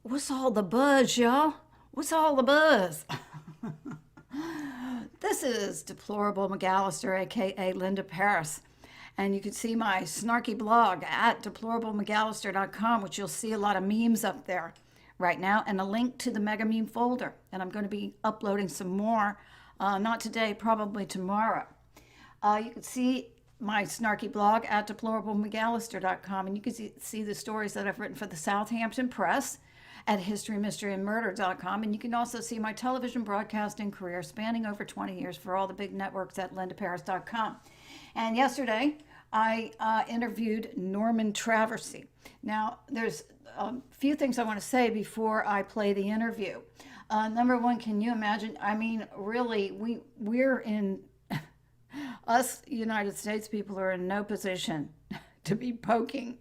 What's all the buzz, y'all? What's all the buzz? This is Deplorable McAllister, aka Linda Paris. And you can see my snarky blog at deplorablemcallister.com, which you'll see a lot of memes up there right now, and a link to the mega meme folder. And I'm going to be uploading some more, not today, probably tomorrow. You can see my snarky blog at deplorablemcallister.com, and you can see the stories that I've written for the Southampton Press at historymysteryandmurder.com. And you can also see my television broadcasting career spanning over 20 years for all the big networks at lindaparis.com. And yesterday, I interviewed Norman Traversy. Now, there's a few things I want to say before I play the interview. Number one, can you imagine? I mean, really, we're in us United States people are in no position to be poking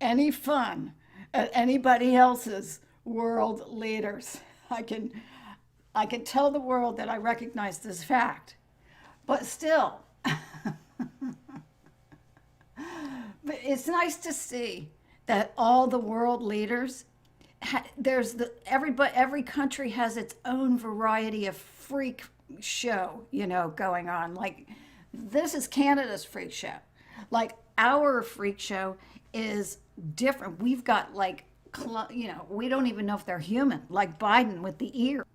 any fun at anybody else's world leaders. I can tell the world that I recognize this fact, but still, but it's nice to see that all the world leaders every country has its own variety of freak show, going on. Like, this is Canada's freak show. Like, our freak show is different. We've got we don't even know if they're human, like Biden with the ear.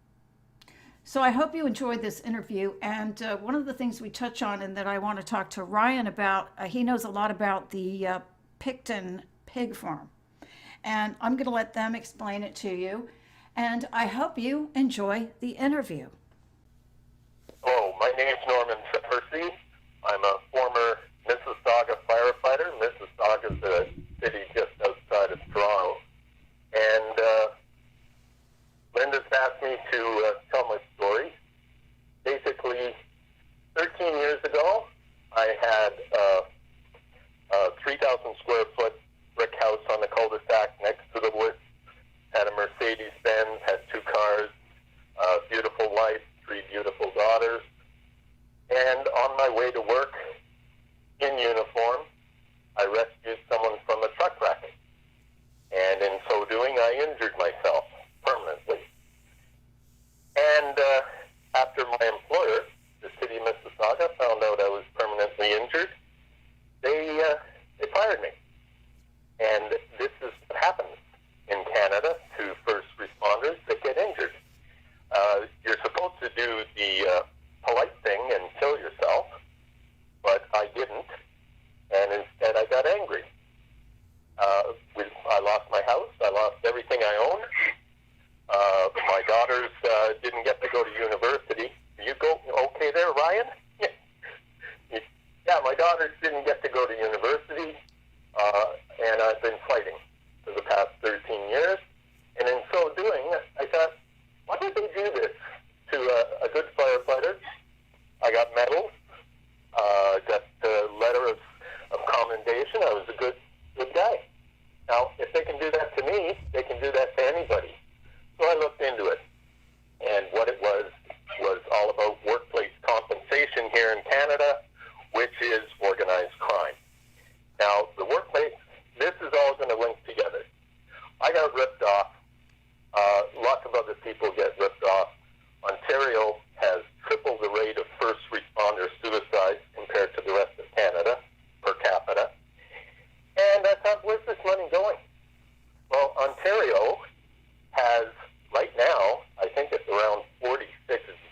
So I hope you enjoyed this interview. And one of the things we touch on and that I want to talk to Ryan about, he knows a lot about the Pickton pig farm. And I'm going to let them explain it to you. And I hope you enjoy the interview. Hello, my name's Norman Traversy. I'm a former Mississauga firefighter. Mississauga is a city just outside of Toronto. And Linda's asked me to tell my story. Basically, 13 years ago, I had a 3,000 square foot brick house on the cul-de-sac next to the woods. Had a Mercedes-Benz, had two cars, a beautiful wife, three beautiful daughters. And on my way to work in uniform, I rescued someone from a truck wreck. And in so doing, I injured myself permanently. And after my employer, the city of Mississauga, found out I was permanently injured, they fired me. And this is what happens in Canada to first responders that get injured. You're supposed to do the polite thing and kill yourself, but I didn't, and instead I got angry. I lost my house, I lost everything I owned. My daughters didn't get to go to university. You go okay there, Ryan? Yeah, my daughters didn't get to go to university, and I've been fighting for the past 13 years. And in so doing, I thought, why did they do this to a good firefighter? I got medals, got a letter of commendation. I was a good guy. Now, if they can do that to me, they can do that to anybody. So I looked into it. And what it was all about workplace compensation here in Canada, which is organized crime. Now, the workplace, this is all going to link together. I got ripped off. Lots of other people get ripped off. Ontario has triple the rate of first responder suicides compared to the rest of Canada per capita. And I thought, where's this money going? Well, Ontario has, right now, I think it's around $46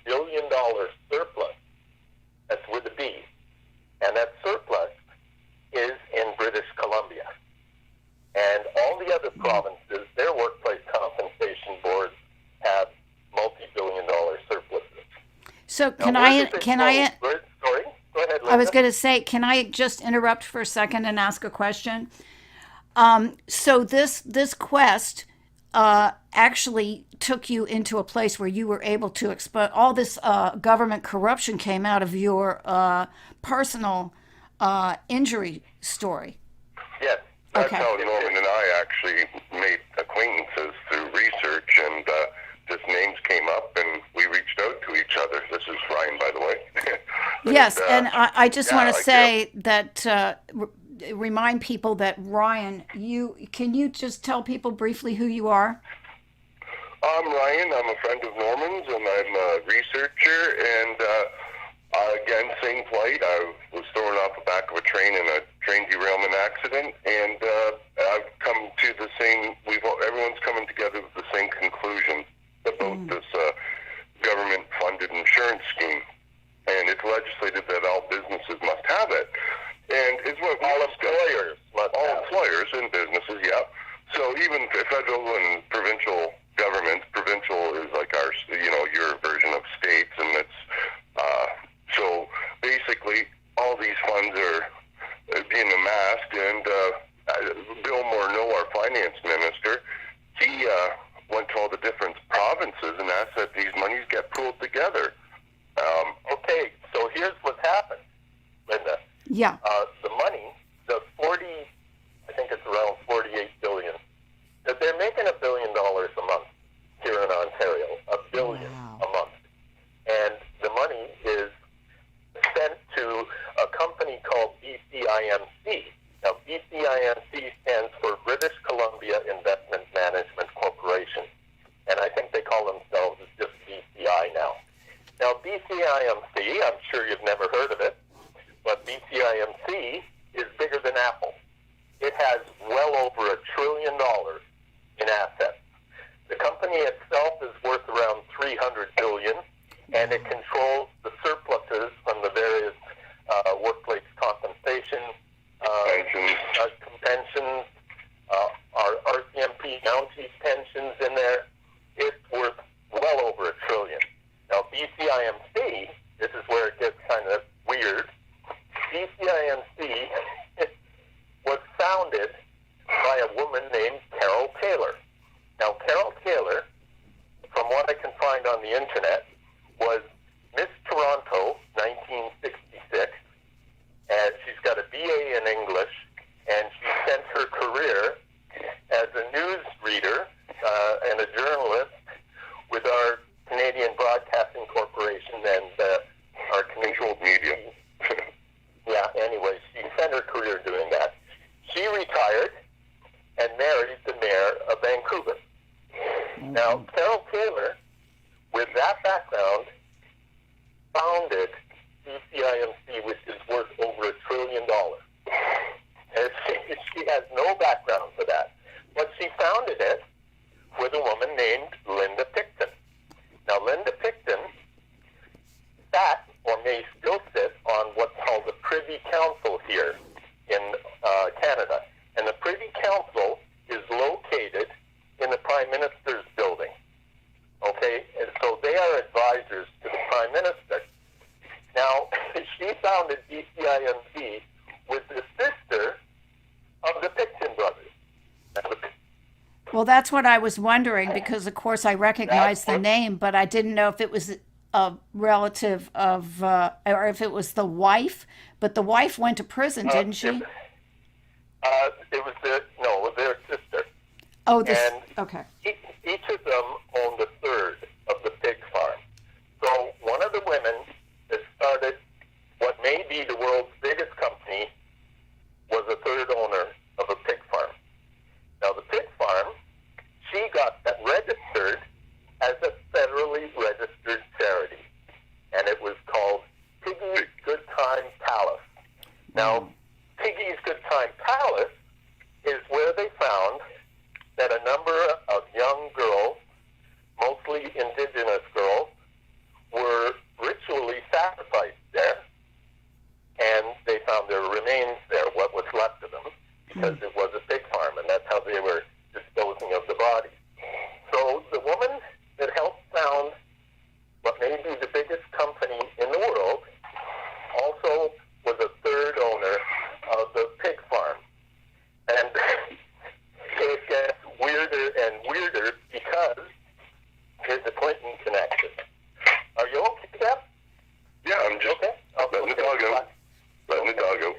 billion surplus. That's with a B. And that surplus is in British Columbia. And all the other provinces, their workplace compensation boards have multi-billion dollar surpluses. So Sorry, go ahead, Linda. I was going to say, can I just interrupt for a second and ask a question? So this quest actually took you into a place where you were able to expose all this government corruption came out of your personal injury story. Yes. That's Okay. how Norman and I actually made acquaintances through research, and just names came up, and we reached out to each other. This is Ryan, by the way. Yes, and I just want to I say that remind people that Ryan, can you just tell people briefly who you are? I'm Ryan. I'm a friend of Norman's, and I'm a researcher. And again, same flight. I was thrown off the back of a train in a train derailment accident, and I've come to the same. Everyone's coming together with the same conclusion about this government-funded insurance scheme, and it's legislated that all businesses must have it. And it's what All employers must all have it. employers and businesses, yeah. So even federal and provincial governments, provincial is like our, your version of states, and it's so basically all these funds are being amassed. And Bill Morneau, our finance minister, he went to all the different provinces and asked that these monies get pooled together. Okay, so here's what's happened, Linda. Yeah. The money, I think it's around 48 billion. That they're making $1 billion a month here in Ontario, $1 billion Wow. a month, and the money is sent to a company called BCIMC. Now, BCIMC stands for British Columbia Investment Management Corporation, and I think they call themselves just BCI now. Now, BCIMC, I'm sure you've never heard of it, but BCIMC is bigger than Apple. It has well over $1 trillion in assets. The company itself is worth around $300 billion, and it controls the surpluses from the various workplace compensation, pensions, our RCMP Mounties pensions in there. It's worth well over $1 trillion. Now, BCIMC, this is where it gets kind of weird. BCIMC was founded by a woman named Carol Taylor. Now, Carol Taylor, from what I can find on the internet, was Miss Toronto, 1966, and she's got a BA in English, and she spent her career as a news reader and a journalist with our Canadian Broadcasting Corporation and our Canadian media. Yeah, anyway, she spent her career doing that. She retired and married the mayor of Vancouver. Now, Carol Taylor, with that background, founded BCIMC, which is worth over $1 trillion. And she has no background for that. But she founded it with a woman named Linda Pickton. Now, Linda Pickton sat, or may still sit, on what's called the Privy Council here in Canada. And the Privy Council is located in the Prime Minister's building. Okay? And so they are advisors to the Prime Minister. Now, she founded BCIMC with the sister of the Pickton brothers. Well, that's what I was wondering because, of course, I recognize the name, but I didn't know if it was a relative of, or if it was the wife. But the wife went to prison, didn't she? It was their sister. Oh, this. And Okay. each of them owned a third of the pig farm. So one of the women that started what may be the world's biggest company was a third owner of a pig farm. Now, the pig farm, she got that registered as a federally registered charity, and it was called Piggy's Good Time Palace. Now, Piggy's Good Time Palace is where they found that a number of young girls, mostly indigenous girls, were ritually sacrificed there, and they found their remains there, what was left of them, because it was a pig farm, and that's how they were disposing of the bodies. So the woman that helped found what may be the biggest company in the world also was a third owner of the pig farm. And it gets weirder and weirder because there's a Clinton connection. Are you okay, Jeff? Yeah, I'm just letting the dog out. Letting the dog out.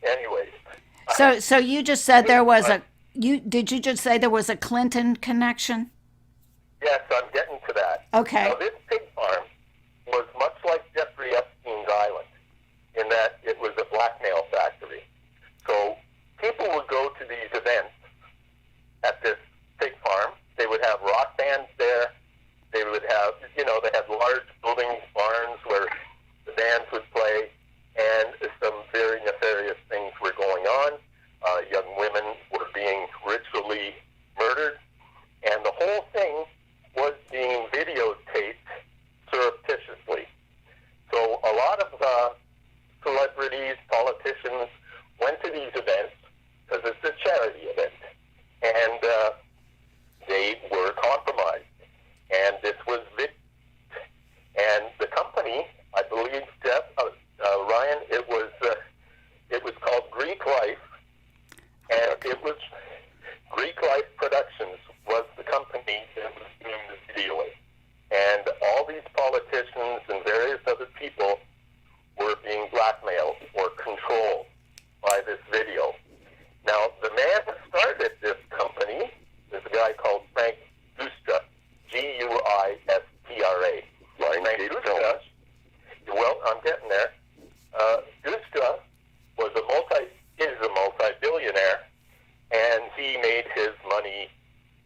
Anyways. So you just said there was did you just say there was a Clinton connection? Yes, I'm getting to that. Okay. Now, this pig farm was much like Jeffrey Epstein's island in that it was a blackmail factory. So people would go to these events at this pig farm. They would have rock bands there.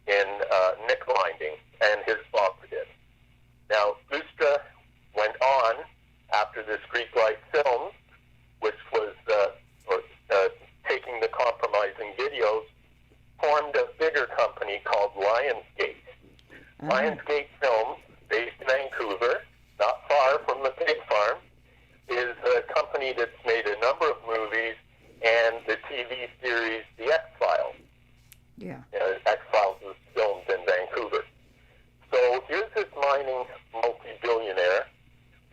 in Nick Minding, and his father did. Now, Gustra went on after this Greek-like film, which was taking the compromising videos, formed a bigger company called Lionsgate. Lionsgate Films, based in Vancouver, not far from the pig farm, is a company that's made a number of movies and the TV series The X-Files. Yeah. X-Files was filmed in Vancouver. So here's this mining multi-billionaire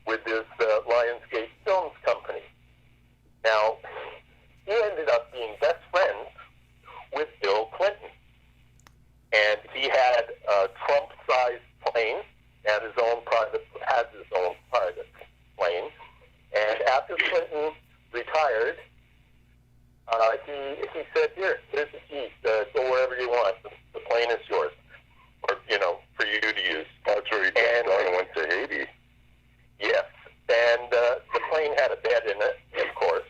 with this Lionsgate Films company. Now, he ended up being best friends with Bill Clinton. And he had a Trump-sized plane and has his own private plane. And after Clinton retired, he said, here's the keys, go wherever you want. The plane is yours, or, for you to use. That's where he jumped on and went to Haiti. Yes, and the plane had a bed in it, of course,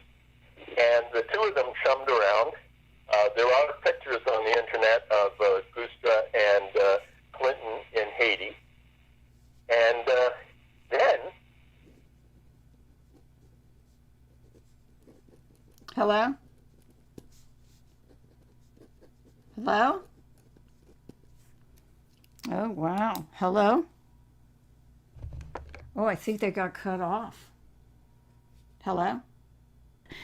and the two of them chummed around. There are pictures on the internet of Gustra and Clinton in Haiti, and then... Hello? Hello? Oh, wow. Hello? Oh, I think they got cut off. Hello?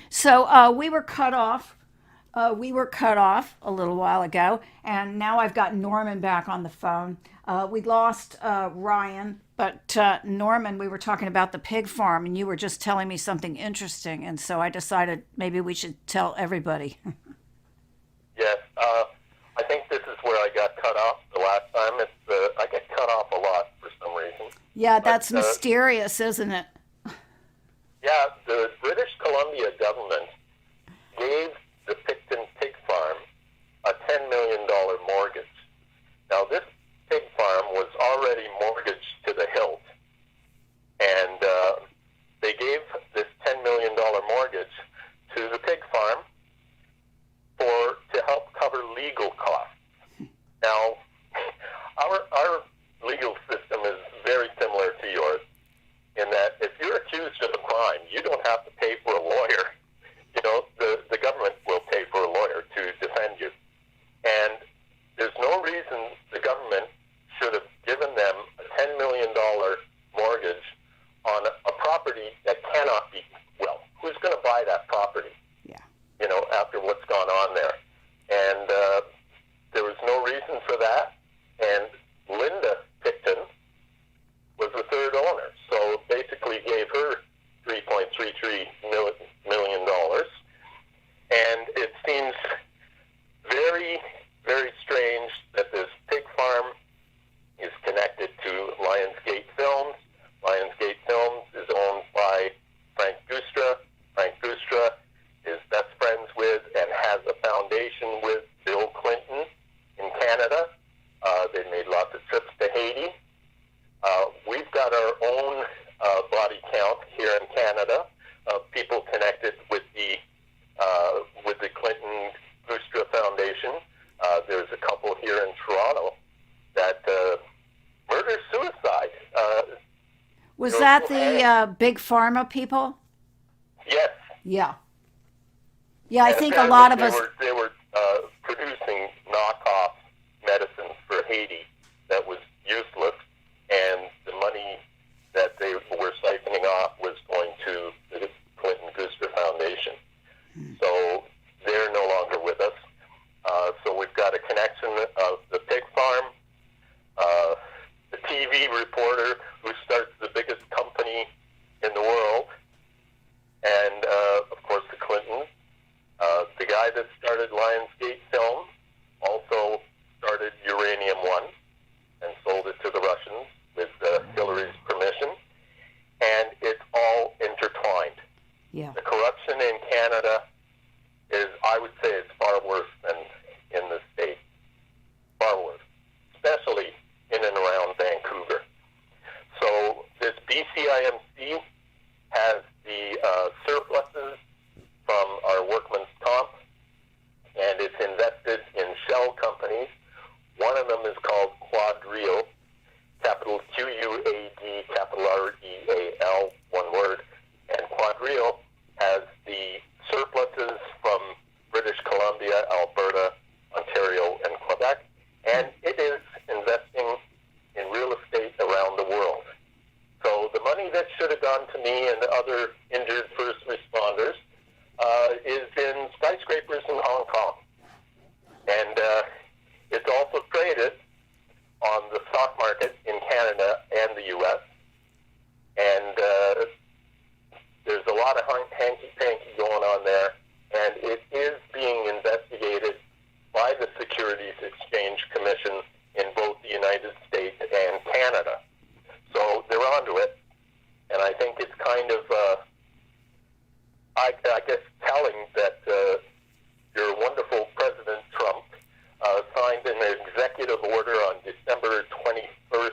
So we were cut off. We were cut off a little while ago, and now I've got Norman back on the phone. We lost Ryan, but Norman, we were talking about the pig farm, and you were just telling me something interesting, and so I decided maybe we should tell everybody. Yes, I think this is where I got cut off the last time. I get cut off a lot for some reason. Yeah, that's mysterious, isn't it? Yeah, the British Columbia government gave the Pickton pig farm a $10 million mortgage. Now, this pig farm was already mortgaged to the hilt, and they gave this $10 million mortgage to the pig farm to help cover legal costs. Now, our legal system is very similar to yours in that if you're accused of a crime, you don't have to pay for a lawyer. The government will pay for a lawyer to defend you. And there's no reason the government should have given them a $10 million mortgage on a property that cannot be, who's going to buy that property? Yeah. After what's gone on there. And there was no reason for that. And Linda Pickton was the third owner. So basically gave her $3.33 million. And it seems very, very strange that this pig farm is connected to Lionsgate Films. Lionsgate Films is owned by Frank Gustra. Frank Gustra is best friends with and has a foundation with Bill Clinton in Canada. They made lots of trips to Haiti. We've got our own body count here in Canada of people connected with the Clinton Gustra Foundation. There's a couple here in Toronto that murder-suicide. Was that the big pharma people? Yes. Yeah. Yeah, I And think a lot of apparently us... They were producing knockoff medicines for Haiti that was useless, and the money that they were siphoning off was going to the Clinton Gustra Foundation. So they're no longer with us. So we've got a connection of the pig farm, the TV reporter who starts the biggest company in the world, and of course the Clintons. The guy that started Lionsgate Films also started Uranium One and sold it to the Russians with Hillary's permission, and it's all intertwined. Yeah. The corruption in Canada is, I would say, it's far worse than in the States. Far worse, especially in and around Vancouver. So this BCIMC has the surpluses from our workman's comp, and it's invested in shell companies. One of on to me and other injured first responders is in skyscrapers in Hong Kong. And it's also traded on the stock market in Canada and the U.S. And there's a lot of hanky-panky going on there, and it is being investigated by the Securities Exchange Commission in both the United States and Canada. So they're onto it, and I think it's kind of, I guess, telling that your wonderful President Trump signed an executive order on December 21st,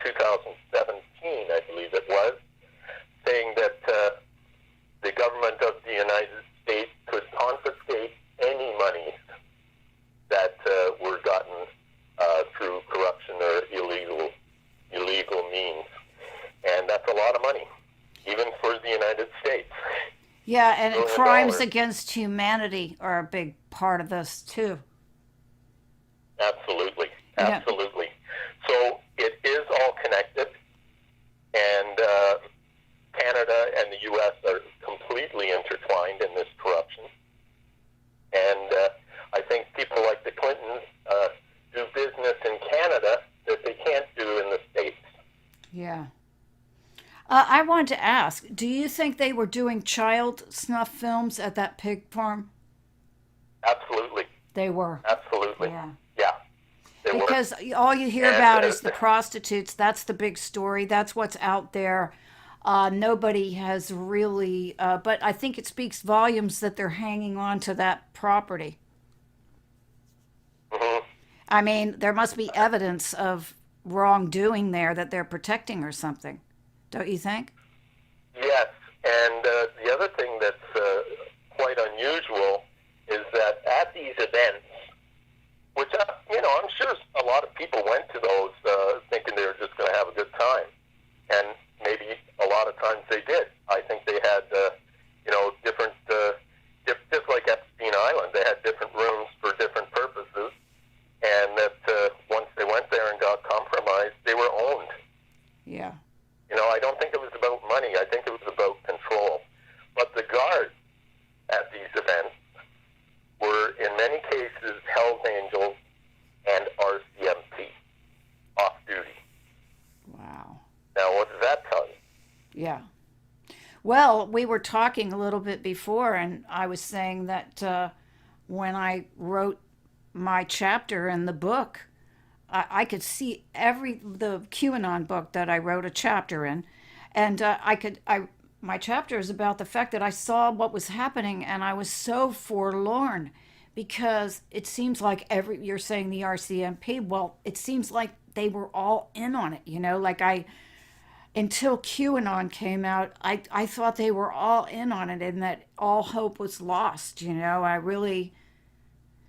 2017, I believe it was, saying that the government of the United States could confiscate any monies that were gotten through corruption or illegal means. And that's a lot of money, even for the United States. Yeah, and $1 billion. crimes against humanity are a big part of this too. Absolutely. Yeah. Absolutely. So it is all connected, and Canada and the U.S. are completely intertwined in this corruption. And I think people like the Clintons do business in Canada that they can't do in the States. Yeah. I wanted to ask, do you think they were doing child snuff films at that pig farm? Absolutely. They were. Absolutely. Yeah. Yeah. They were. Because all you hear about is the prostitutes. That's the big story. That's what's out there. Nobody has really, but I think it speaks volumes that they're hanging on to that property. Mhm. I mean, there must be evidence of wrongdoing there that they're protecting or something. Don't you think? Yes, and the other thing that's quite unusual is that at these events, which, I'm sure a lot of people went to those thinking they were just going to have a good time. And maybe a lot of times they did. I think they had, different, just like Epstein Island, they had different rooms for different purposes. And that once they went there and got compromised, they were owned. Yeah. I don't think it was about money. I think it was about control. But the guards at these events were, in many cases, Hells Angels and RCMP, off-duty. Wow. Now, what does that tell you? Yeah. Well, we were talking a little bit before, and I was saying that when I wrote my chapter in the book, I could see the QAnon book that I wrote a chapter in, and my chapter is about the fact that I saw what was happening, and I was so forlorn because it seems like you're saying the RCMP, well, it seems like they were all in on it, until QAnon came out, I thought they were all in on it and that all hope was lost, I really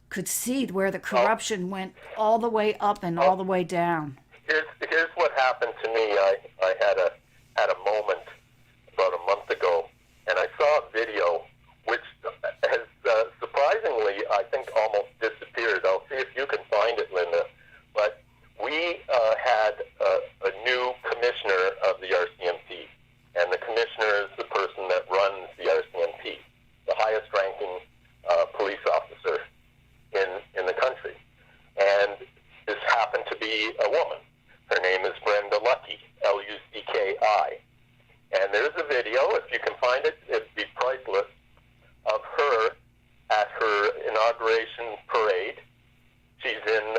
could see where the corruption went all the way up and all the way down. Here's what happened to me. I had a moment about a month ago, and I saw a video which has surprisingly, I think, almost disappeared. I'll see if you can find it, Linda. But we had a new commissioner of the RCMP, and the commissioner is the person that runs the RCMP, the highest-ranking police officer in the country. And this happened to be a woman. Her name is Brenda Lucky, Lucky. And there's a video, if you can find it, it'd be priceless, of her at her inauguration parade. She's in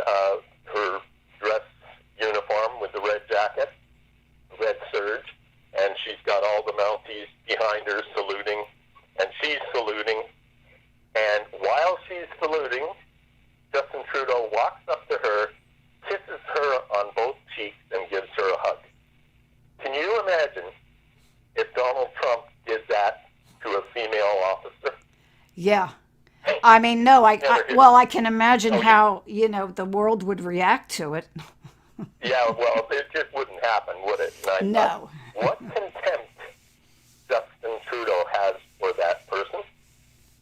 her dress uniform with the red jacket, red serge, and she's got all the Mounties behind her saluting, and she's saluting. And while she's saluting, Justin Trudeau walks up to her, kisses her on both cheeks, and gives her a hug. Can you imagine if Donald Trump did that to a female officer? Yeah. I mean, no, I can imagine how, the world would react to it. Yeah, well, it just wouldn't happen, would it? And I thought, what contempt Justin Trudeau has for that person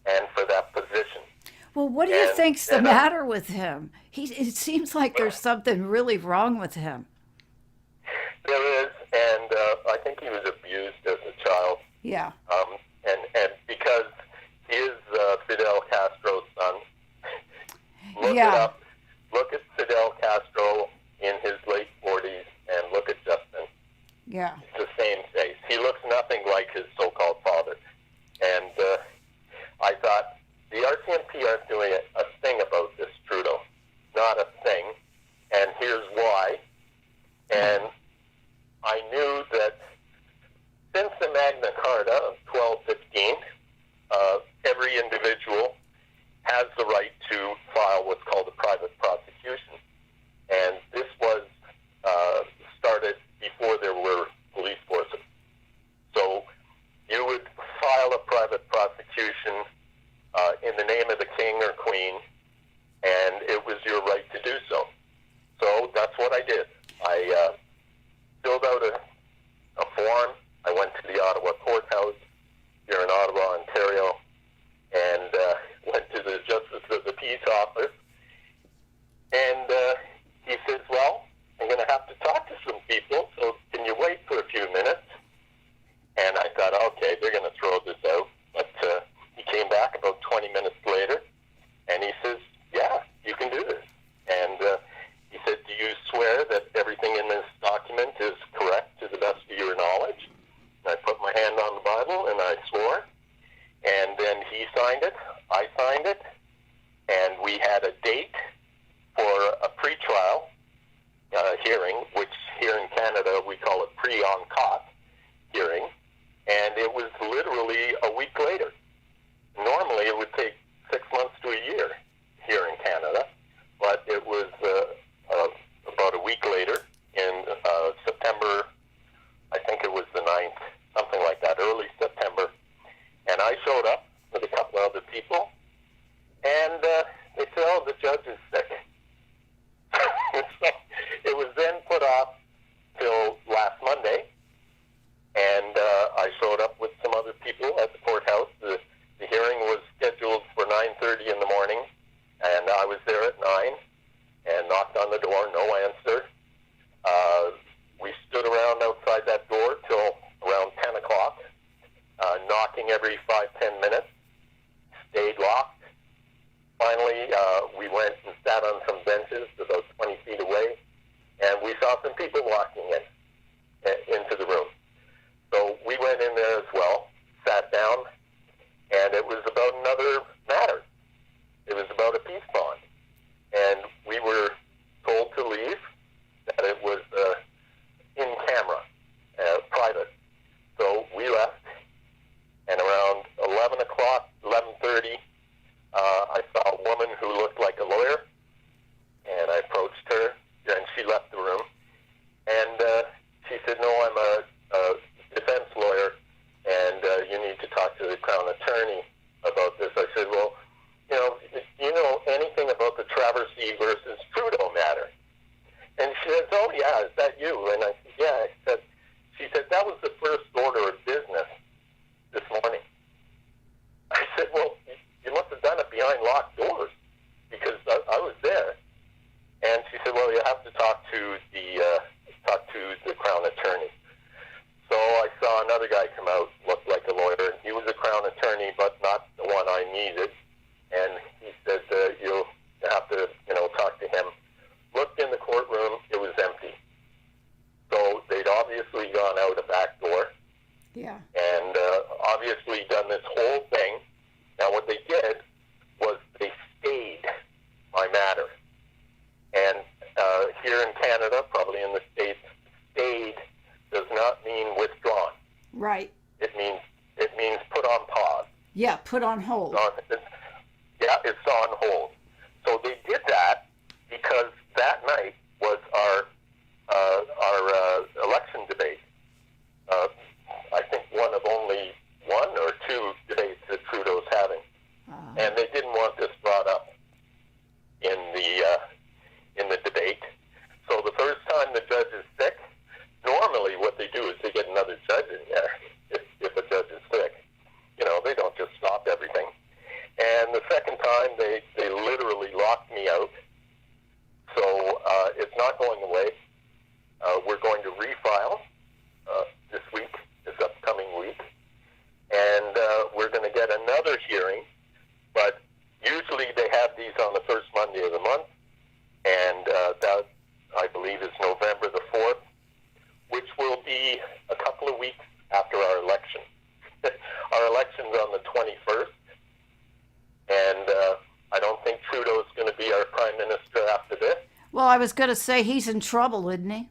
and for that position. Well, what do you think's the matter with him? It seems like there's something really wrong with him. There is, and I think he was abused as a child. Yeah. And because he is Fidel Castro's son, look Yeah. it up. Look at Fidel Castro in his late 40s and look at Justin. Yeah. It's the same face. He looks nothing like his so-called father. And I thought, the RCMP aren't doing a thing about this, Trudeau. Not a thing. And here's why. And I knew that since the Magna Carta of 1215, every individual has the right to file what's called a private prosecution. And this was started before there were police forces. So you would file a private prosecution in the name of the king or queen, and it was your right to do so. So that's what I did. I filled out a form. I went to the Ottawa courthouse here in Ottawa, Ontario, and went to the Justice of the Peace office. And he says, well, I'm going to have to talk to some people, so can you wait for a few minutes? And I thought, okay, they're going to throw this out. But he came back about 20 minutes later, and he says, yeah, you can do this. And he said, do you swear that everything in this document is correct to the best of your knowledge? And I put my hand on the Bible, and I swore. And then he signed it, I signed it, and we had a date for a pretrial hearing, which here in Canada we call it pre-en-cot hearing, and it was literally a week later. Normally it would take 6 months to a year here in Canada, but it was about a week later in September, I think it was the 9th, something like that, early September, and I showed up with a couple of other people, and they said, oh, the judge is sick. So it was then put off till last Monday, and I showed up with some other people at the courthouse. The hearing was scheduled for 9:30 in the morning, and I was there at 9 and knocked on the door, no answer. We stood around outside that door till around 10 o'clock, knocking every 5-10 minutes, stayed locked. Finally, we went and sat on some benches about 20 feet away, and we saw some people walking into the room. So we went in there as well, sat down, and it was about another matter. It was about a peace bond. And we were told to leave, that it was in camera, private. So we left, and around 11 o'clock, 11:30, I saw a woman who looked like a lawyer, and I approached her, and she left the room. And she said, no, I'm a defense lawyer, and you need to talk to the Crown Attorney about this. I said, well, do you know anything about the Traversy versus Trudeau matter? And she said, oh, yeah, is that you? And I said, yeah. She said, that was the first order of business this morning. I said, well, you must have done it behind locked doors, because I was there. And she said, well, you have to talk to the Crown Attorney. So I saw another guy come out, looked like a lawyer. He was a Crown Attorney, but not the one I needed. And he said, you'll have to, talk to him. Looked in the courtroom, it was empty. So they'd obviously gone out a back door. Yeah. And obviously done this whole thing. Now what they did was they stayed my matter. And here in Canada, probably in the States, stayed does not mean withdrawn. Right. It means put on pause. Yeah, put on hold. It's on hold. So they did that because that night was our election debate. I think one of only one or two debates that Trudeau's having, and they didn't want this brought up in the debate. So the first time the judge is sick, normally what they do is they get another judge in there if a judge is sick. They don't just stop everything. And the second time, they literally locked me out. So it's not going away. We're going to refile Well, I was going to say he's in trouble, isn't he?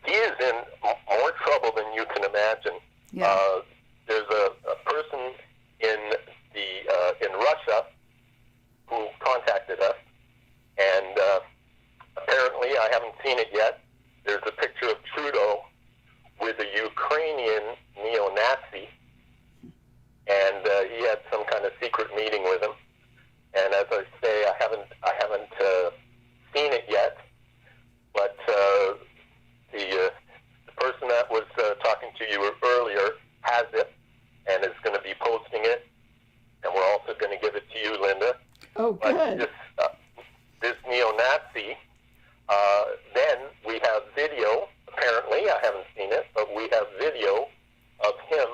He is in more trouble than you can imagine. Yeah. There's a person in Russia who contacted us, and apparently, I haven't seen it yet. There's a picture of Trudeau with a Ukrainian neo-Nazi, and he had some kind of secret meeting with him. And as I say, I haven't seen it yet, but the person that was talking to you earlier has it and is going to be posting it, and we're also going to give it to you, Linda. Oh, good. But this neo-Nazi, then we have video, apparently, I haven't seen it, but we have video of him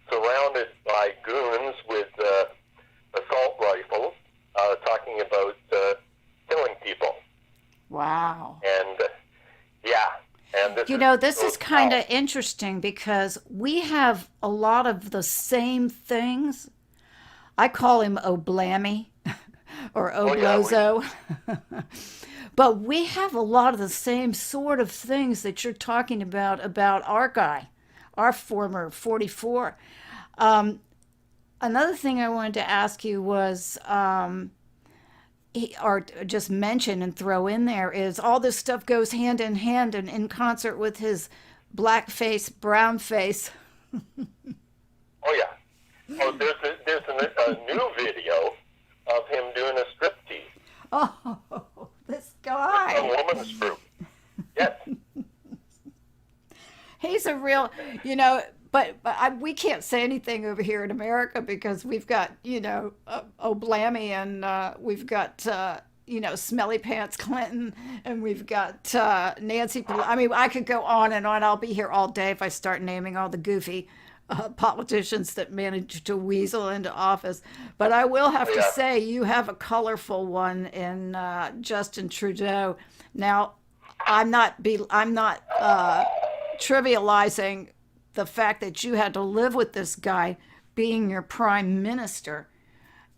surrounded by goons with assault rifles talking about killing people. Wow. And, and this is kind of interesting because we have a lot of the same things. I call him Oblammy or Oblozo. But we have a lot of the same sort of things that you're talking about our guy, our former 44. Another thing I wanted to ask you was, or just mention and throw in there, is all this stuff goes hand in hand and in concert with his black face, brown face. Oh, yeah. Oh, there's a new video of him doing a striptease. Oh, this guy. A woman's group. Yes. He's a real, but we can't say anything over here in America because we've got, Oblammy and we've got, Smelly Pants Clinton and we've got Nancy Pelosi. I mean, I could go on and on. I'll be here all day if I start naming all the goofy politicians that managed to weasel into office. But I will have to say you have a colorful one in Justin Trudeau. Now, I'm not trivializing the fact that you had to live with this guy being your prime minister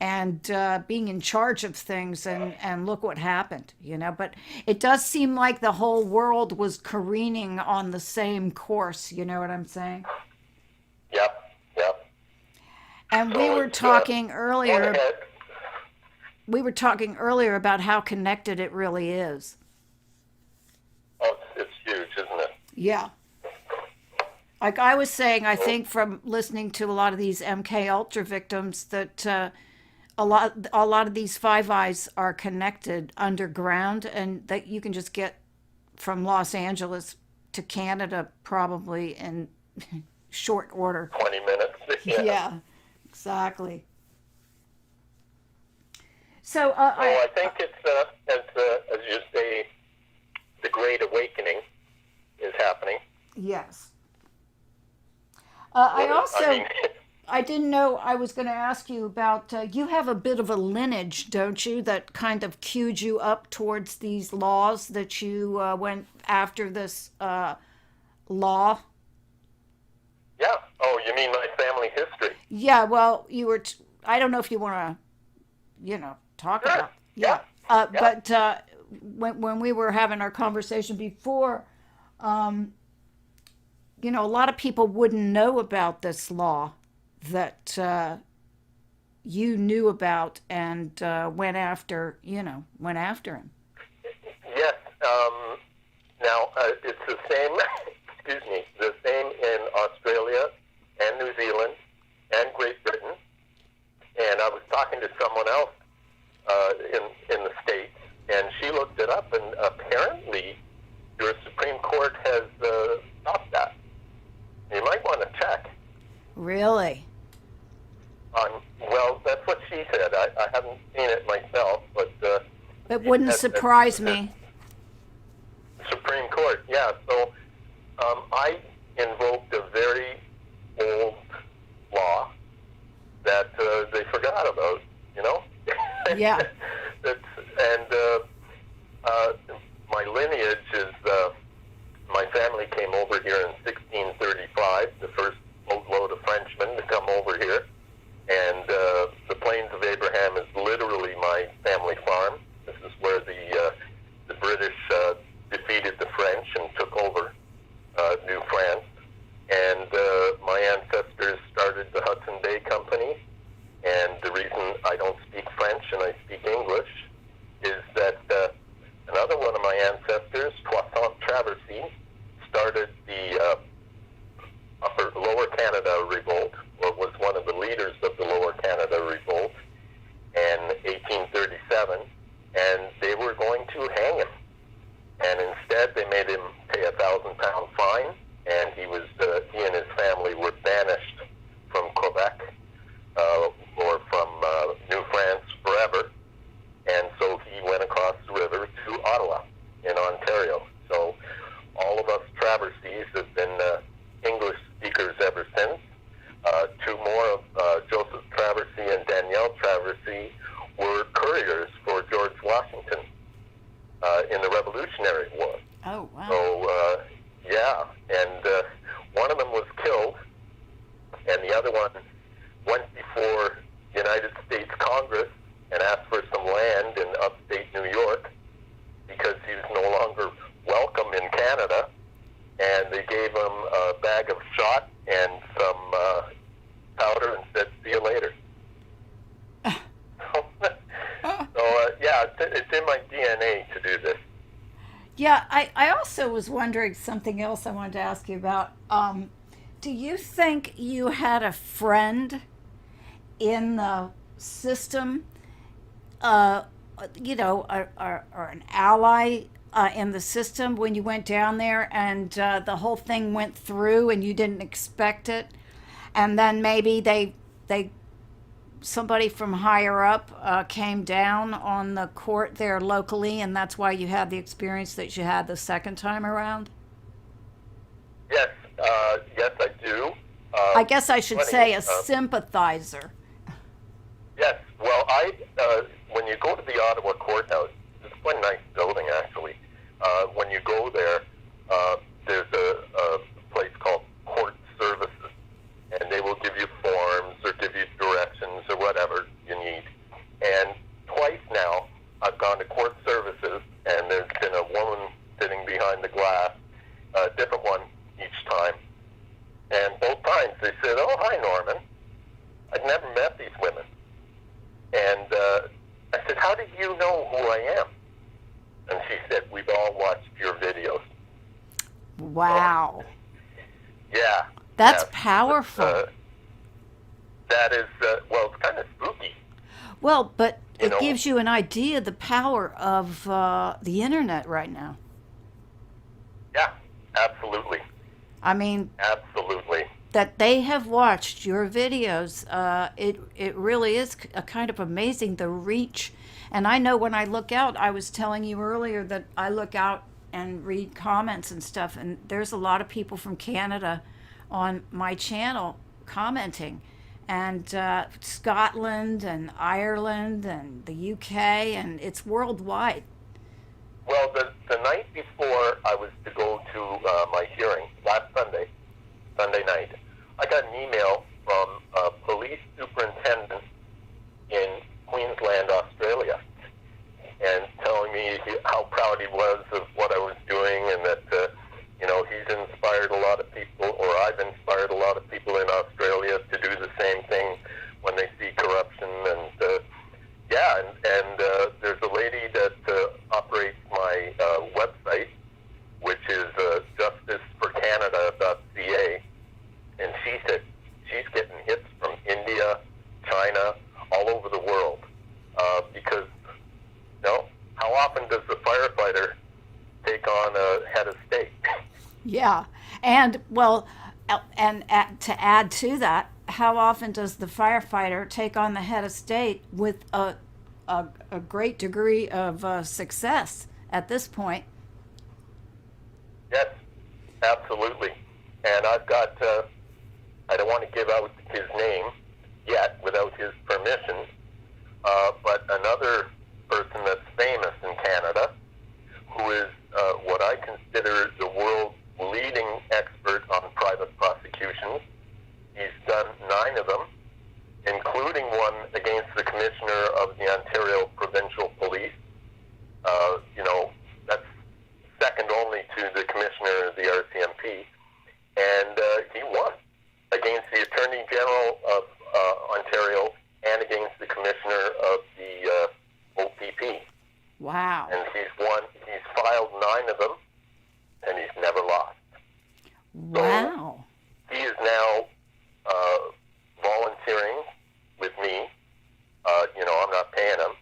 and being in charge of things, and look what happened, But it does seem like the whole world was careening on the same course, you know what I'm saying? Yep. And we were talking earlier. We were talking earlier about how connected it really is. Oh, it's huge, isn't it? Yeah. Like I was saying, I think from listening to a lot of these MK Ultra victims that a lot of these Five Eyes are connected underground, and that you can just get from Los Angeles to Canada probably in short order. 20 minutes. Yeah, exactly. So I think it's as you say, the Great Awakening is happening. Yes. I didn't know, I was going to ask you about, you have a bit of a lineage, don't you, that kind of cued you up towards these laws that you went after this law? Yeah. Oh, you mean my family history? Yeah, well, you were, I don't know if you want to, talk Sure. about. Yeah. But when we were having our conversation before, a lot of people wouldn't know about this law that you knew about and went after him. Yes. Now, it's the same, the same in Australia and New Zealand and Great Britain. And I was talking to someone else in the States, and she looked it up, and apparently your Supreme Court has stopped that. You might want to check. Really? Well, that's what she said. I haven't seen it myself, but... it wouldn't surprise me. Supreme Court, yeah. So I invoked a very old law that they forgot about, Yeah. My lineage is... my family came over here in 1635, the first boatload of Frenchmen to come over here. And the Plains of Abraham is literally my family farm. This is where the my ancestors, Norman Traversy, started the Lower Canada Revolt, or was one of the leaders of the Lower Canada Revolt in 1837, and they were going to hang him. And instead, they made him pay a £1,000 fine, and he and his family were banished from Quebec or from New France forever. And so he went across the river to Ottawa in Ontario. So all of us Traversys have been English speakers ever since. Two more of Joseph Traversy and Danielle Traversy were couriers for George Washington in the Revolutionary War. Oh, wow. So, yeah, and one of them was killed, and the other one went before the United States Congress and asked for some land in upstate New York because he was no longer welcome in Canada, and they gave him a bag of shot and some powder and said, "See you later." Yeah, it's in my DNA to do this. Yeah, I also was wondering something else I wanted to ask you about. Do you think you had a friend in the system, or an ally in the system when you went down there and the whole thing went through and you didn't expect it? And then maybe somebody from higher up came down on the court there locally, and that's why you had the experience that you had the second time around? Yes, yes, I do. I guess I should funny, say a sympathizer. Yes, well, when you go to the Ottawa courthouse, it's quite a nice building, actually. When you go there, there's a place called Court Services, and they will give you forms or give you directions or whatever you need. And twice now, I've gone to Court Services, and there's been a woman sitting behind the glass, a different one each time. And both times they said, "Oh, hi, Norman. I've never met these women." And I said, "How did you know who I am?" And she said, "We've all watched your videos." Wow. Yeah. That's yes, powerful. That is, well, it's kind of spooky. Well, but You it know- gives you an idea of the power of the internet right now. Yeah, absolutely. I mean, Absolutely. that they have watched your videos. It really is a kind of amazing, the reach. And I know when I look out, I was telling you earlier that I look out and read comments and stuff, and there's a lot of people from Canada on my channel commenting, and Scotland and Ireland and the UK, and it's worldwide. Well, the night before I was to go to my hearing, last Sunday night, I got an email from a police superintendent in Queensland, Australia, and telling me how proud he was of what I was doing, and that he's inspired a lot of people, or I've inspired a lot of people in Australia to do the same thing when they see corruption. And there's a lady that operates my website, which is justiceforcanada.ca, and she said she's getting hits from India, China, all over the world, because how often does the firefighter take on a head of state? Yeah, and well, to add to that, how often does the firefighter take on the head of state with a great degree of success at this point? Yes, absolutely. And I've got, I don't want to give out his name yet without his permission, but another person that's famous in Canada, who is what I consider the world's leading expert on private prosecutions. He's done 9 of them, including one against the Commissioner of the Ontario Provincial Police. That's second only to the Commissioner of the RCMP. And he won against the Attorney General of Ontario and against the Commissioner of the OPP. Wow. And he's filed 9 of them, and he's never lost. Wow. So he is now volunteering with me. I'm not paying him.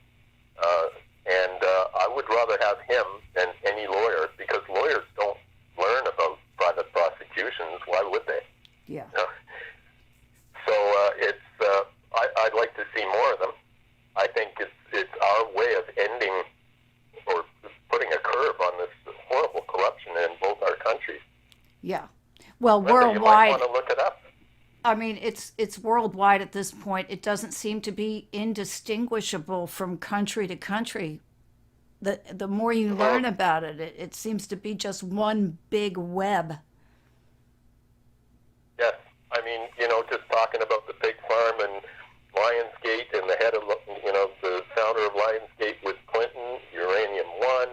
And I would rather have him than any lawyer, because lawyers don't learn about private prosecutions. Why would they? Yeah. You know? So I'd like to see more of them. I think it's our way of ending or putting a curb on this horrible corruption in both our countries. Yeah. Well, Linda, worldwide. you might want to look it up. I mean, it's worldwide at this point. It doesn't seem to be indistinguishable from country to country. The more you learn about it, it seems to be just one big web. Yes. I mean, just talking about the pig farm and Lionsgate and the head of, the founder of Lionsgate with Clinton, Uranium One,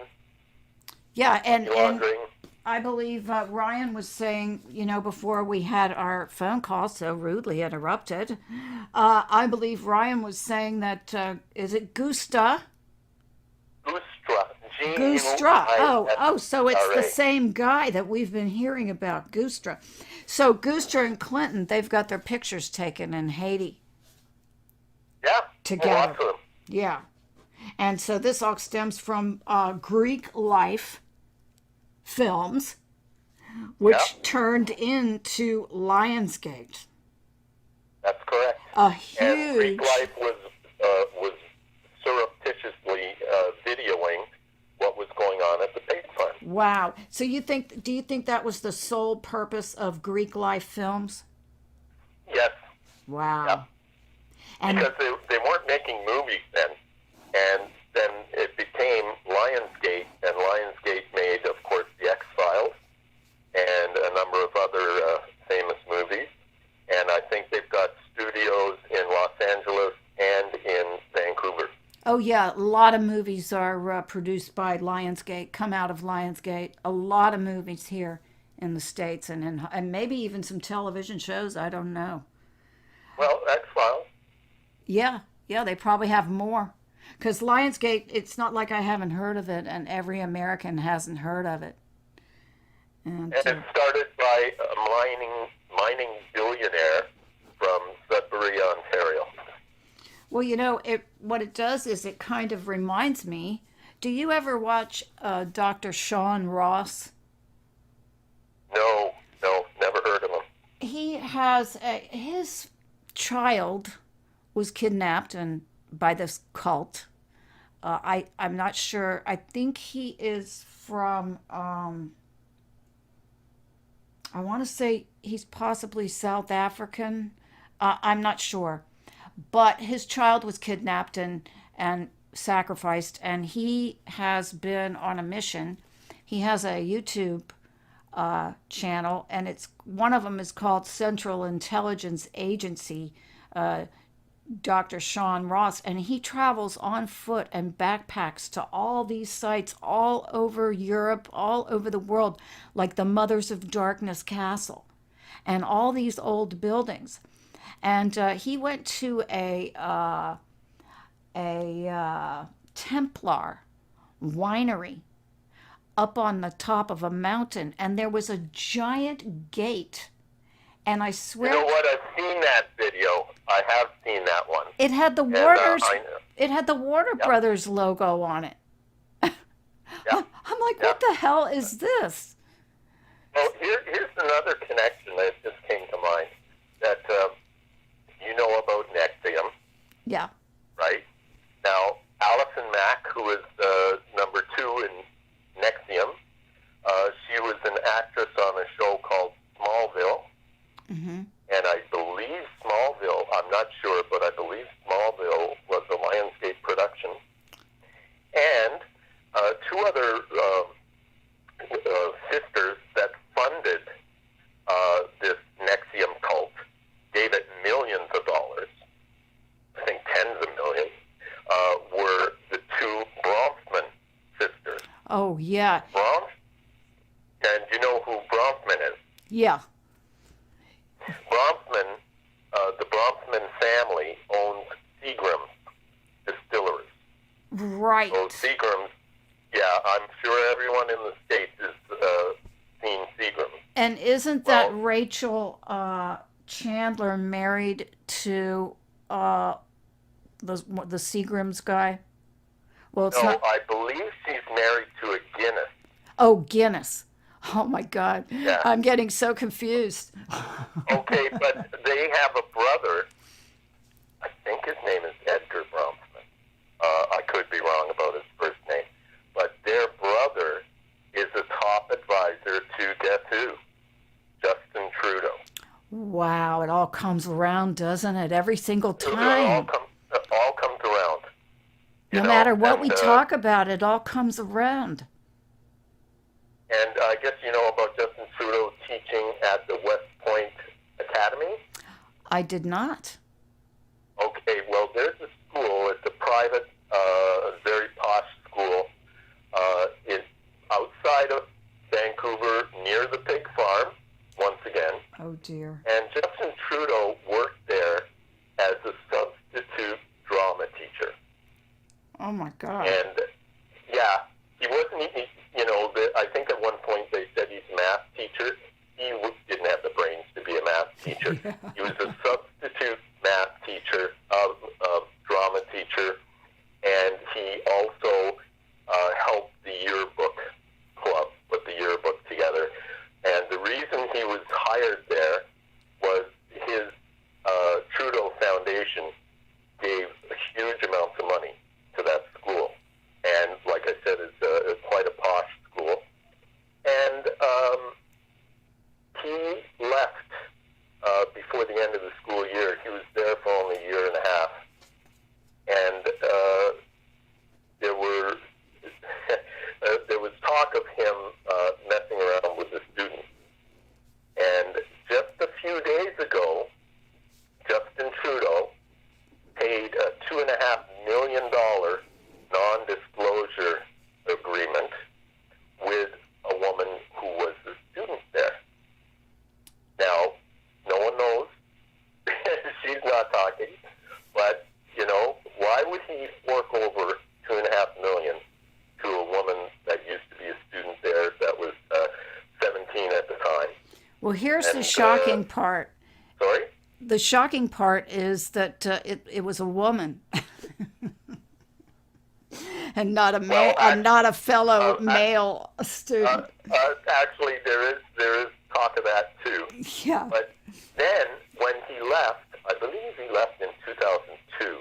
Yeah, and laundering. I believe Ryan was saying, before we had our phone call so rudely interrupted, I believe Ryan was saying that, is it Gusta? Gustra. Gustra. Oh, so it's the G-U-I-S-T-R-A. same guy that we've been hearing about, Gustra. So Gustra and Clinton, they've got their pictures taken in Haiti Yeah. together. Lots of them. Yeah. And so this all stems from Greek life films, which Yeah. turned into Lionsgate. That's correct. A And Greek huge. Life was surreptitiously videoing what was going on at the pig farm. Wow. So do you think that was the sole purpose of Greek life films? Yes. Wow. Yeah. And Because they weren't making movies then. And then it became Lionsgate, and Lionsgate made, of course, The X-Files and a number of other famous movies. And I think they've got studios in Los Angeles and in Vancouver. oh yeah, a lot of movies are produced by Lionsgate, come out of Lionsgate. A lot of movies here in the States and maybe even some television shows, I don't know. Well, X-Files. Yeah, they probably have more. Because Lionsgate, it's not like I haven't heard of it, and every American hasn't heard of it. And And it started by a mining billionaire from Sudbury, Ontario. well, what it does is it kind of reminds me. Do you ever watch Dr. Sean Ross? No, never heard of him. He has his child was kidnapped and by this cult. I'm not sure. I think he is from. I want to say he's possibly South African. I'm not sure, but his child was kidnapped and sacrificed, and he has been on a mission. He has a YouTube channel, and it's one of them is called Central Intelligence Agency. Dr. Sean Ross, and he travels on foot and backpacks to all these sites all over Europe, all over the world, like the Mothers of Darkness Castle and all these old buildings. And he went to a Templar winery up on the top of a mountain, and there was a giant gate. And I swear, You know what? I've seen that video. I have seen that one. it had the And, Warner's. I know. It had the Warner Brothers logo on it. Yeah. I'm like, what the hell is this? Well, here's another connection that just came to mind. That you know about Nexium, Yeah. right? Now, Alison Mack, who is number 2 in Nexium, she was an actress on a show called Smallville. Mm-hmm. And I believe Smallville, I'm not sure, but I believe Smallville was a Lionsgate production. And 2 other sisters that funded this Nexium cult, gave it millions of dollars, I think tens of millions, were the 2 Bronfman sisters. Oh, yeah. Bronf? And you know who Bronfman is? Yeah. Bronfman, the Bronfman family owns Seagram's distilleries. Right. Those Seagrams, yeah, I'm sure everyone in the States has seen Seagrams. And isn't that Well, Rachel Chandler married to the Seagrams guy? Well, it's no, not. I believe she's married to a Guinness. Oh, Guinness. Oh my God. Yeah. I'm getting so confused. Okay, but they have a brother. I think his name is Edgar Bronfman. I could be wrong about his first name. But their brother is a top advisor to guess who? Justin Trudeau. Wow, it all comes around, doesn't it? Every single It time. all comes around. No matter what we talk about, it all comes around. And I guess you know about Justin Trudeau teaching at the West Point Academy? I did not. Okay, well, there's a school. It's a private, very posh school. It's outside of Vancouver, near the pig farm, once again. Oh, dear. And Justin Trudeau worked there as a substitute drama teacher. Oh, my God. And, yeah, he wasn't, I think at one point they said he's a math teacher. He didn't have the brains to be a math teacher. Yeah. He was a substitute math teacher, drama teacher, and he also helped the yearbook club put the yearbook together. And the reason he was hired there was his Trudeau Foundation gave huge amounts of money to that school. And like I said, it's quite a posh school. And he left before the end of the school year. He was there for only a year and a half. And there was talk of him messing around with the students. And just a few days ago, Justin Trudeau paid a $2.5 million non-disclosure agreement with a woman who was a student there. Now, no one knows. She's not talking. But, why would he fork over $2.5 million to a woman that used to be a student there that was 17 at the time? Well, here's the shocking part. Sorry? The shocking part is that it was a woman. And not a Well, and not a fellow male student. Actually, there is talk of that too. Yeah. But then, when he left, I believe he left in 2002.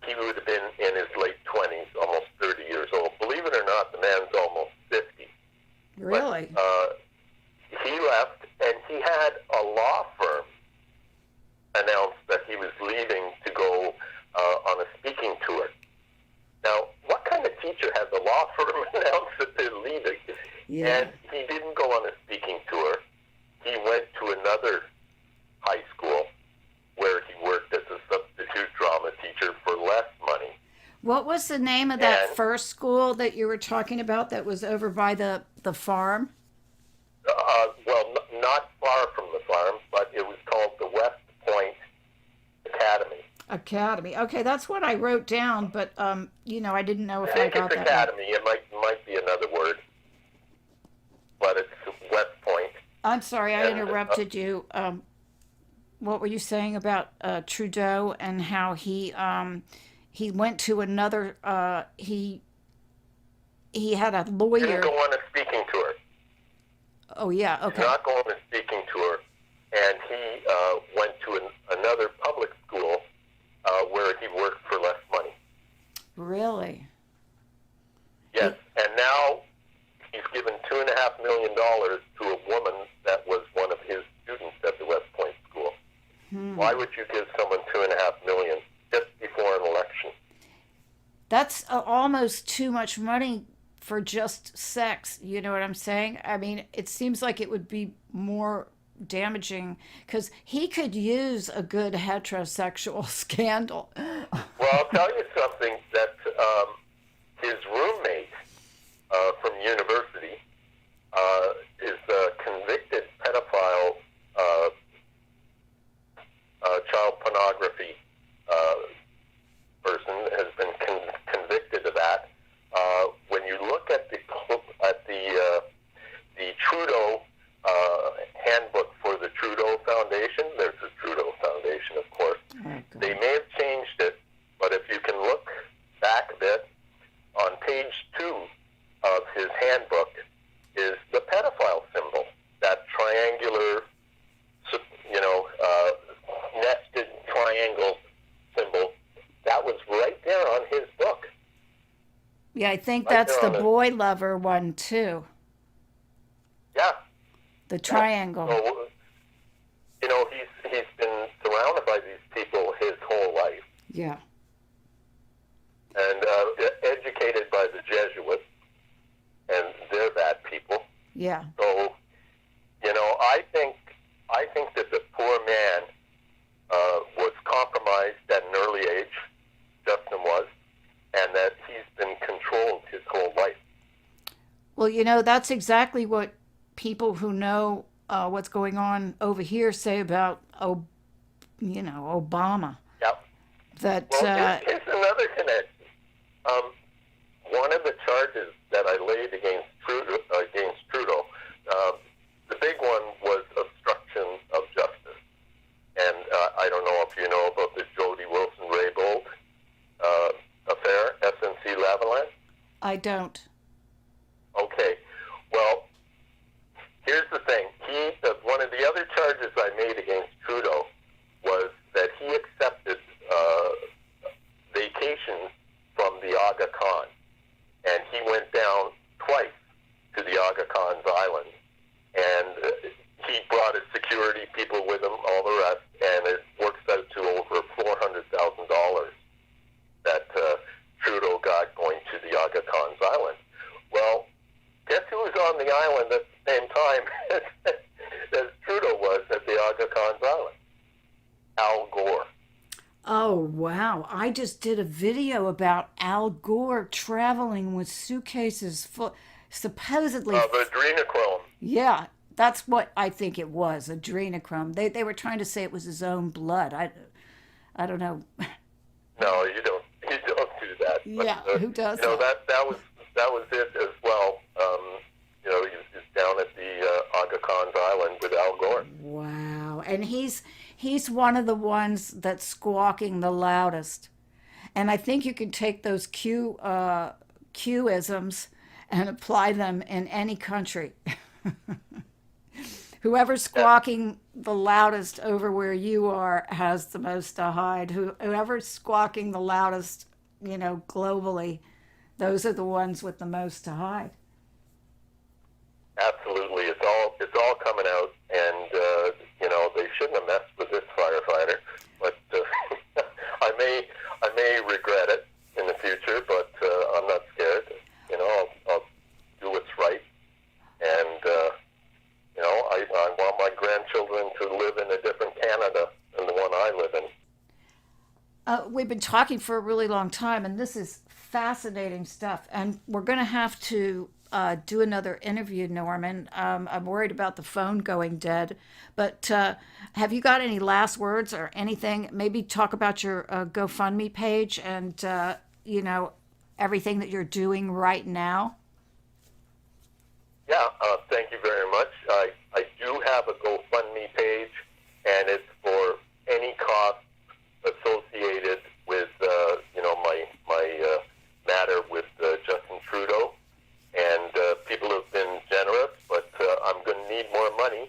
He would have been in his late 20s, almost 30 years old. Believe it or not, the man's almost 50. Really? But, he left, and he had a law firm announce that he was leaving to go on a speaking tour. Now, what kind of teacher has a law firm announce that they're leaving? Yeah. And he didn't go on a speaking tour. He went to another high school where he worked as a substitute drama teacher for less money. What was the name of that And- first school that you were talking about that was over by the farm? Not far from the farm, but it was called the West Point Academy. Academy. Okay, that's what I wrote down, but I didn't know if I I think got it's that. Academy. It might be another word, but it's West Point. I'm sorry, I And, interrupted you. What were you saying about Trudeau and how he went to another? He had a He didn't lawyer. go on a speaking tour. Oh yeah, He's okay. not going on a speaking tour, and he went to another public school where he worked for less money. Really? Yes, and now he's given $2.5 million to a woman that was one of his students at the West Point School. Why would you give someone $2.5 million just before an election? That's almost too much money for just sex. You know what I'm saying? I mean, it seems like it would be more damaging because he could use a good heterosexual scandal. Well, I'll tell you something that his roommate from university is a convicted pedophile, child pornography person, has been handbook is the pedophile symbol, that triangular, nested triangle symbol. That was right there on his book. Yeah, I think Right that's there the on boy lover one too. Yeah. The triangle. So, he's been surrounded by these people his whole life, Yeah. and educated by the Jesuits, and they're bad people. Yeah. So, I think that the poor man was compromised at an early age, Justin was, and that he's been controlled his whole life. Well, that's exactly what people who know what's going on over here say about, Obama. Yep. That Well, here's another connection. One of the charges that I laid against Trudeau, the big one was obstruction of justice. And I don't know if you know about the Jody Wilson-Raybould affair, SNC-Lavalin. I don't. Okay. Well, here's the thing. One of the other charges I made against Trudeau was that he accepted vacations from the Aga Khan. And he went down twice to the Aga Khan's island. And he brought his security people with him, all the rest, and it works out to over $400,000 that Trudeau got going to the Aga Khan's island. Well, guess who was on the island at the same time as Trudeau was at the Aga Khan's island? Al Gore. Oh, wow. I just did a video about Al Gore traveling with suitcases full, supposedly. Of adrenochrome. Yeah, that's what I think it was, adrenochrome. They were trying to say it was his own blood. I don't know. No, you don't do that. But, Yeah, who does that was it as well. He's down at the Aga Khan's island with Al Gore. Wow. And he's one of the ones that's squawking the loudest. And I think you can take those Q-isms and apply them in any country. Whoever's squawking the loudest over where you are has the most to hide. Whoever's squawking the loudest, globally, those are the ones with the most to hide. Absolutely, it's all coming out, and they shouldn't have messed with this firefighter. But I may regret it in the future, but I'm not scared. I'll do what's right, and I want my grandchildren to live in a different Canada than the one I live in. We've been talking for a really long time, and this is fascinating stuff. And we're going to have to do another interview, Norman. I'm worried about the phone going dead. But have you got any last words or anything? Maybe talk about your GoFundMe page and, everything that you're doing right now. Yeah, thank you very much. I do have a GoFundMe page, and it's for any cost associated with, my matter with Justin Trudeau. And people have been generous, but I'm going to need more money.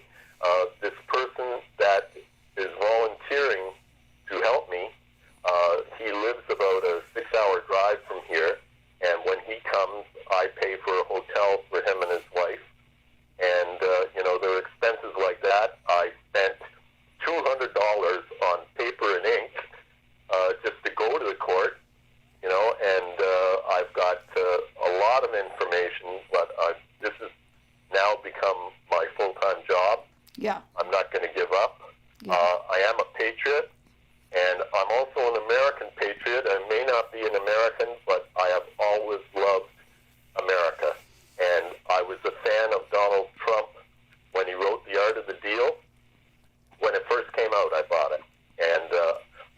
This person that is volunteering to help me, he lives about a 6-hour drive from here, and when he comes, I pay for a hotel for him and his wife. And, there are expenses like that. I spent $200 on paper and ink just to go to the court, and I've got a lot of information, but this has now become my full-time job. Yeah. I'm not going to give up. Yeah. I am a patriot, and I'm also an American patriot. I may not be an American, but I have always loved America. And I was a fan of Donald Trump when he wrote The Art of the Deal. When it first came out, I bought it. And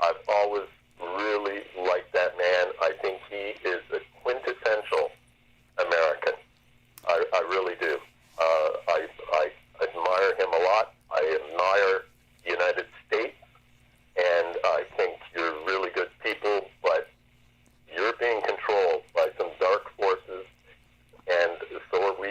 I've always really liked that man. I think he is a quintessential American. I really do. I admire him a lot. I admire the United States, and I think you're really good people, but you're being controlled by some dark forces, and so are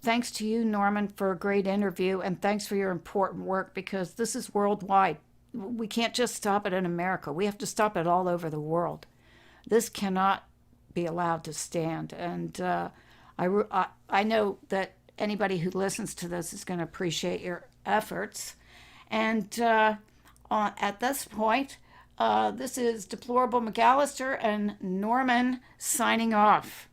thanks to you, Norman, for a great interview, and thanks for your important work, because this is worldwide. We can't just stop it in America. We have to stop it all over the world. This cannot be allowed to stand. And I know that anybody who listens to this is going to appreciate your efforts. And at this point, this is Deplorable McAllister and Norman signing off.